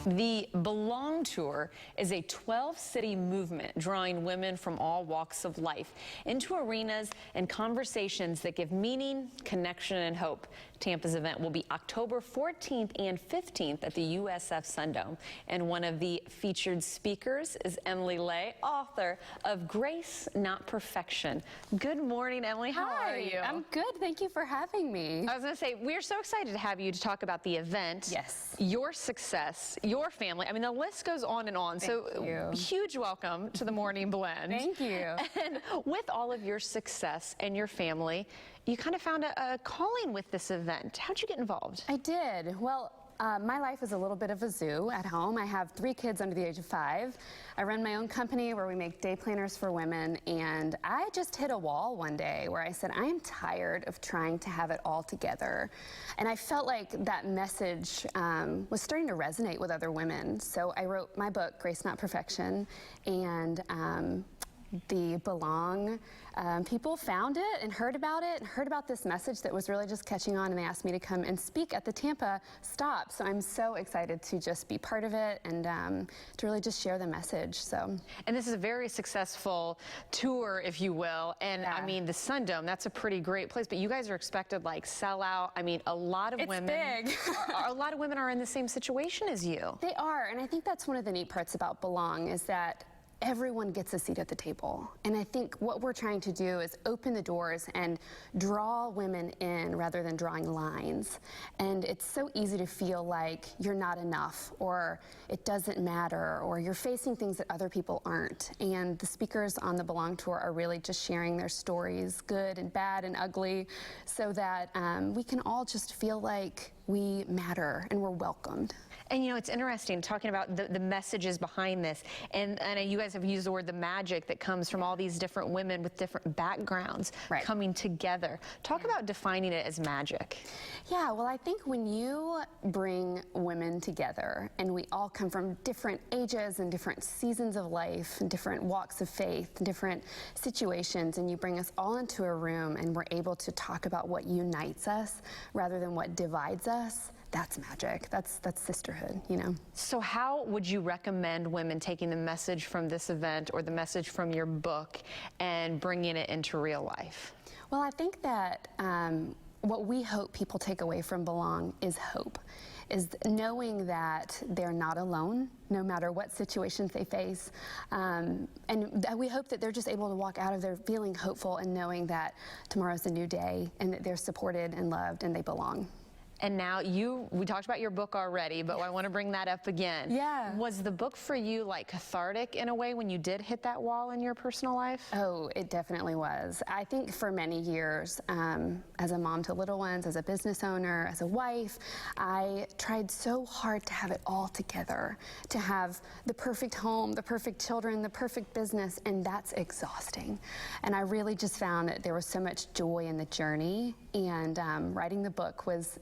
The Belong Tour is a 12-city movement drawing women from all walks of life into arenas and conversations that give meaning, connection, and hope. Tampa's event will be October 14th and 15th at the USF Sundome. And one of the featured speakers is Emily Lay, author of Grace, Not Perfection. Good morning, Emily. How are you? I'm good. Thank you for having me. I was going to say, we're so excited to have you to talk about the event. Yes. Your success, your family. I mean, the list goes on and on. Thank you. Huge welcome to the Morning Blend. Thank you. And with all of your success and your family, you kind of found a calling with this event. How'd you get involved? I did. Well, my life is a little bit of a zoo at home. I have 3 kids under the age of 5. I run my own company where we make day planners for women, and I just hit a wall one day where I said, I am tired of trying to have it all together. And I felt like that message was starting to resonate with other women. So I wrote my book, Grace, Not Perfection, and the Belong people found it and heard about this message that was really just catching on, and they asked me to come and speak at the Tampa stop. So I'm so excited to just be part of it and to really just share the message. And this is a very successful tour, if you will, and yeah. I mean the Sundome, that's a pretty great place, but you guys are expected like sell out. I mean, a lot of women big. a lot of women are in the same situation as you. They are, and I think that's one of the neat parts about Belong is that everyone gets a seat at the table. And I think what we're trying to do is open the doors and draw women in rather than drawing lines. And it's so easy to feel like you're not enough, or it doesn't matter, or you're facing things that other people aren't. And the speakers on the Belong Tour are really just sharing their stories, good and bad and ugly, so that we can all just feel like we matter and we're welcomed. And you know, it's interesting talking about the messages behind this, and you guys have used the word the magic that comes from all these different women with different backgrounds coming together. Talk about defining it as magic. Yeah, well, I think when you bring women together, and we all come from different ages and different seasons of life and different walks of faith and different situations, and you bring us all into a room and we're able to talk about what unites us rather than what divides us, that's magic. That's sisterhood, you know. So how would you recommend women taking the message from this event or the message from your book and bringing it into real life? Well, I think that what we hope people take away from Belong is hope, is knowing that they're not alone, no matter what situations they face. And we hope that they're just able to walk out of there feeling hopeful and knowing that tomorrow's a new day and that they're supported and loved and they belong. And now we talked about your book already, but I want to bring that up again. Yeah. Was the book for you like cathartic in a way when you did hit that wall in your personal life? Oh, it definitely was. I think for many years, as a mom to little ones, as a business owner, as a wife, I tried so hard to have it all together, to have the perfect home, the perfect children, the perfect business, and that's exhausting. And I really just found that there was so much joy in the journey, and writing the book was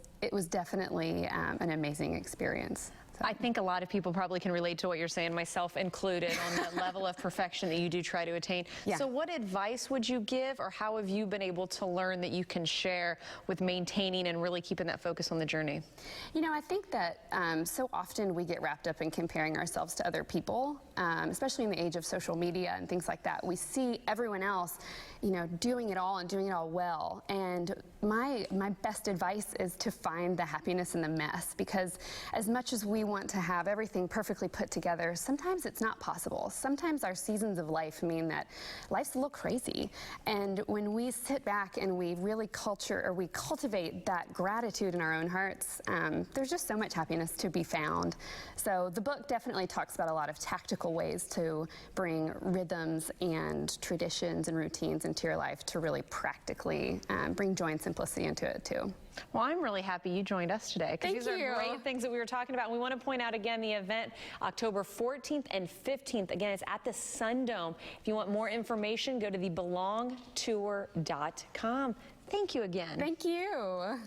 definitely an amazing experience. I think a lot of people probably can relate to what you're saying, myself included, on that level of perfection that you do try to attain. Yeah. So what advice would you give, or how have you been able to learn that you can share with maintaining and really keeping that focus on the journey? You know, I think that so often we get wrapped up in comparing ourselves to other people, especially in the age of social media and things like that. We see everyone else, you know, doing it all and doing it all well. And my best advice is to find the happiness in the mess, because as much as we want to have everything perfectly put together, sometimes it's not possible. Sometimes our seasons of life mean that life's a little crazy. And when we sit back and we really cultivate that gratitude in our own hearts, there's just so much happiness to be found. So the book definitely talks about a lot of tactical ways to bring rhythms and traditions and routines into your life to really practically bring joy and simplicity into it too. Well, I'm really happy you joined us today, because these are great things that we were talking about. And we want to point out again the event, October 14th and 15th. Again, it's at the Sundome. If you want more information, go to thebelongtour.com. Thank you again. Thank you.